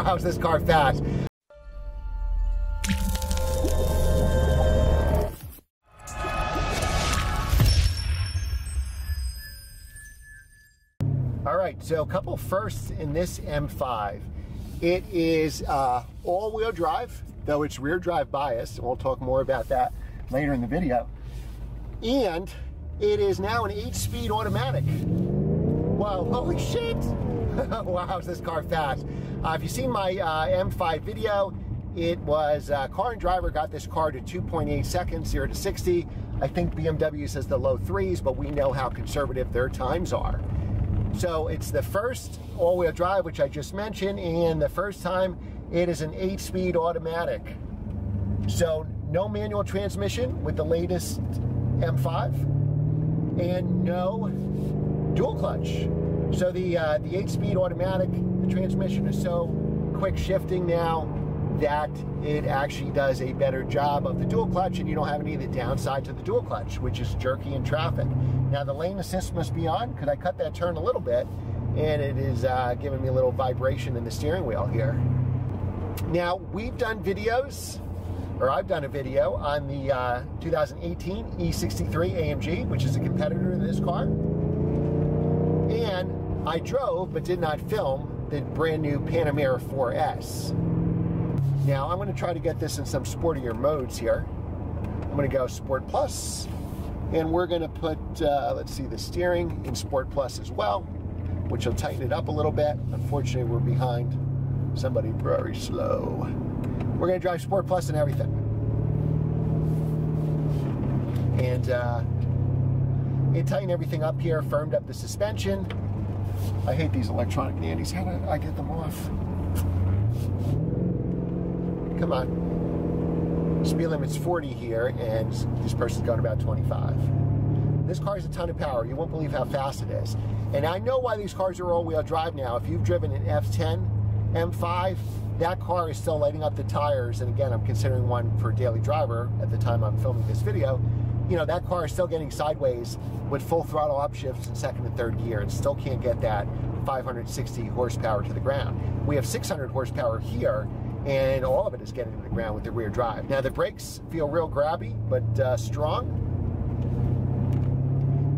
Wow, is this car fast. All right, so a couple firsts in this M5. It is all-wheel drive, though it's rear drive bias, and we'll talk more about that later in the video. And it is now an 8-speed automatic. Whoa, holy shit! Wow, is this car fast. If you've seen my M5 video, it was car and driver got this car to 2.8 seconds, 0 to 60. I think BMW says the low 3s, but we know how conservative their times are. So it's the first all-wheel drive, which I just mentioned, and the first time it is an 8-speed automatic. So no manual transmission with the latest M5, and no dual clutch. So the 8-speed automatic, the transmission is so quick shifting now that it actually does a better job of the dual clutch, and you don't have any of the downside to the dual clutch, which is jerky in traffic. Now the lane assist must be on, because I cut that turn a little bit, and it is giving me a little vibration in the steering wheel here. Now we've done videos, or I've done a video on the 2018 E63 AMG, which is a competitor to this car. And I drove, but did not film, the brand new Panamera 4S. Now I'm going to try to get this in some sportier modes here. I'm going to go Sport Plus, and we're going to put, let's see, the steering in Sport Plus as well, which will tighten it up a little bit. Unfortunately, we're behind somebody very slow. We're going to drive Sport Plus and everything. And it tightened everything up here, firmed up the suspension. I hate these electronic nannies. How do I get them off? Come on. Speed limit's 40 here, and this person's going about 25. This car has a ton of power. You won't believe how fast it is. And I know why these cars are all-wheel drive now. If you've driven an F10 M5, that car is still lighting up the tires. And again, I'm considering one for daily driver at the time I'm filming this video. You know, that car is still getting sideways with full throttle upshifts in second and third gear, and still can't get that 560 horsepower to the ground. We have 600 horsepower here, and all of it is getting to the ground with the rear drive. Now the brakes feel real grabby, but strong.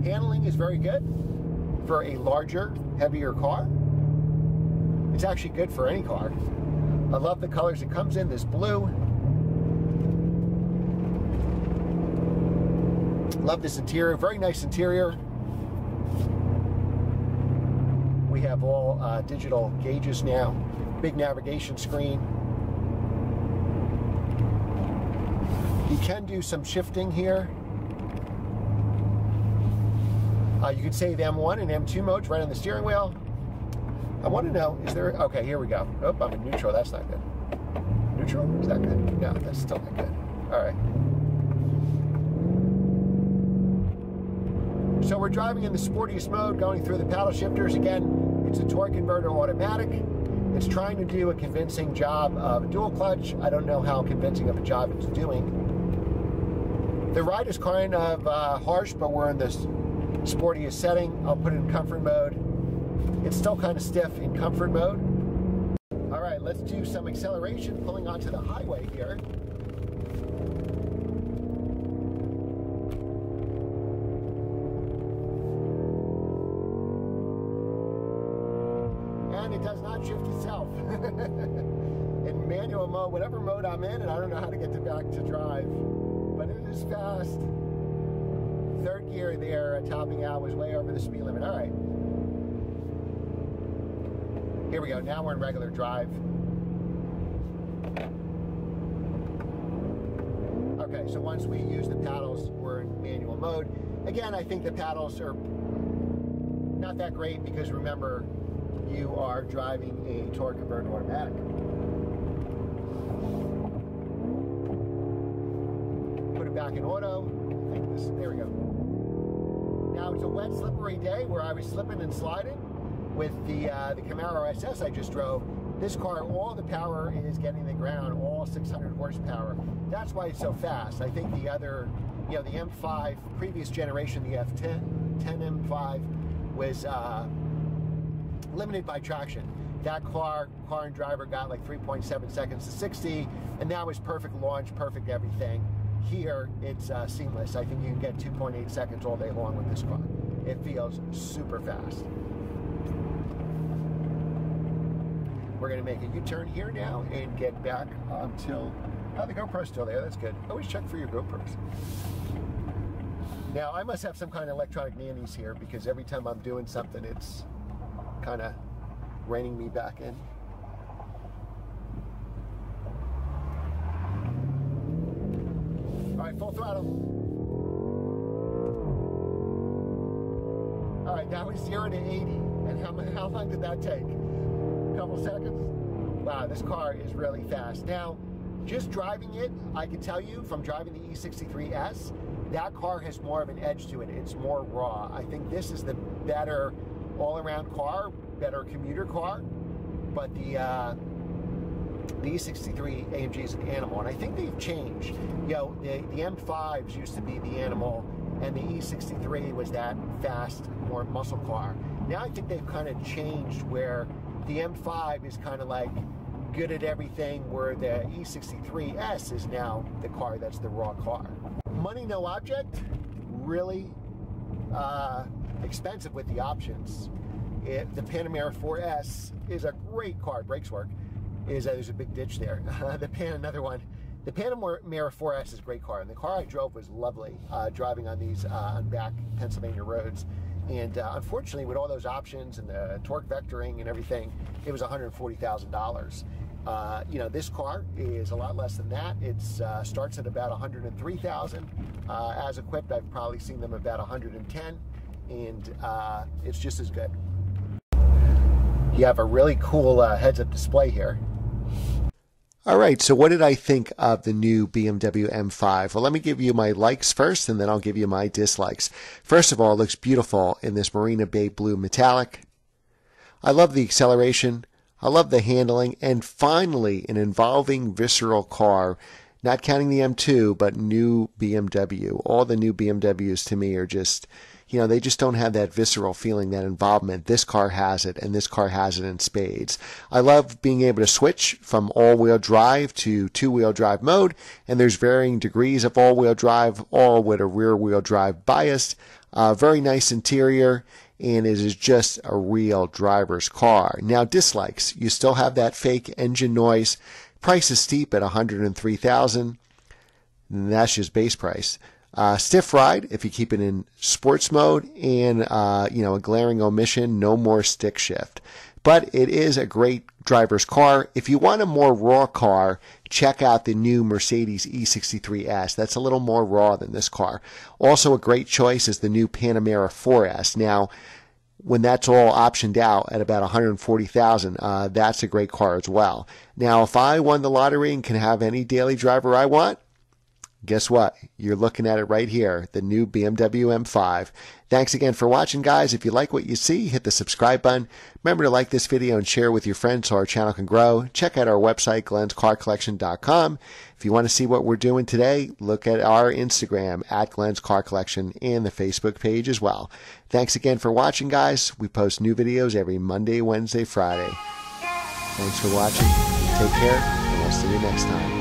Handling is very good for a larger, heavier car. It's actually good for any car. I love the colors it comes in, this blue. Love this interior, very nice interior. We have all digital gauges now, big navigation screen. You can do some shifting here. You can save M1 and M2 modes right on the steering wheel. I want to know, is there, okay, here we go. Oh, I'm in neutral, that's not good. Neutral, is that good? No, that's still not good. All right. So we're driving in the sportiest mode, going through the paddle shifters. Again, it's a torque converter automatic. It's trying to do a convincing job of a dual clutch. I don't know how convincing of a job it's doing. The ride is kind of harsh, but we're in this sportiest setting. I'll put it in comfort mode. It's still kind of stiff in comfort mode. All right, let's do some acceleration, pulling onto the highway here. And it does not shift itself. In manual mode, whatever mode I'm in, and I don't know how to get back to drive, but it is fast. Third gear there, topping out, was way over the speed limit. All right. Here we go. Now we're in regular drive. Okay, so once we use the paddles, we're in manual mode. Again, I think the paddles are not that great because remember, you are driving a torque converter automatic. Put it back in auto. I think this, there we go. Now it's a wet, slippery day where I was slipping and sliding with the Camaro SS I just drove. This car, all the power is getting to the ground, all 600 horsepower. That's why it's so fast. I think the other, you know, the M5, previous generation, the F10 M5 was limited by traction. That car and driver got like 3.7 seconds to 60, and that was perfect launch, perfect everything. Here, it's seamless. I think you can get 2.8 seconds all day long with this car. It feels super fast. We're going to make a U-turn here now and get back until... Oh, the GoPro's still there. That's good. Always check for your GoPros. Now, I must have some kind of electronic nannies here because every time I'm doing something, it's kind of reining me back in. All right, full throttle. All right, that was 0 to 80. And how long did that take? A couple seconds? Wow, this car is really fast. Now, just driving it, I can tell you from driving the E63S, that car has more of an edge to it. It's more raw. I think this is the better all-around car, better commuter car, but the E63 AMG is an animal, and I think they've changed. You know, the M5s used to be the animal, and the E63 was that fast, more muscle car. Now I think they've kind of changed where the M5 is kind of like good at everything, where the E63S is now the car that's the raw car. Money no object, really expensive with the options. The Panamera 4S is a great car. Brakes work. There's a big ditch there. Another one. The Panamera 4S is a great car, and the car I drove was lovely. Driving on these on back Pennsylvania roads, and unfortunately, with all those options and the torque vectoring and everything, it was $140,000. You know, this car is a lot less than that. It starts at about $103,000. As equipped, I've probably seen them about $110,000, and it's just as good. You have a really cool heads-up display here. All right, so what did I think of the new BMW M5? Well, let me give you my likes first, and then I'll give you my dislikes. First of all, it looks beautiful in this Marina Bay Blue metallic. I love the acceleration. I love the handling. And finally, an involving visceral car, not counting the M2, but new BMW. All the new BMWs to me are just... You know, they just don't have that visceral feeling, that involvement. This car has it, and this car has it in spades. I love being able to switch from all-wheel drive to two-wheel drive mode, and there's varying degrees of all-wheel drive, all with a rear-wheel drive bias. Very nice interior, and it is just a real driver's car. Now, dislikes. You still have that fake engine noise. Price is steep at $103,000. That's just base price. Stiff ride if you keep it in sports mode, and you know, a glaring omission, no more stick shift. But it is a great driver's car. If you want a more raw car, check out the new Mercedes E63S. That's a little more raw than this car. Also a great choice is the new Panamera 4S. Now, when that's all optioned out at about $140,000, that's a great car as well. Now, if I won the lottery and can have any daily driver I want, guess what? You're looking at it right here, the new BMW M5. Thanks again for watching, guys. If you like what you see, hit the subscribe button. Remember to like this video and share with your friends so our channel can grow. Check out our website, glenscarcollection.com. If you want to see what we're doing today, look at our Instagram, @GlensCarCollection, and the Facebook page as well. Thanks again for watching, guys. We post new videos every Monday, Wednesday, Friday. Thanks for watching. Take care, and we'll see you next time.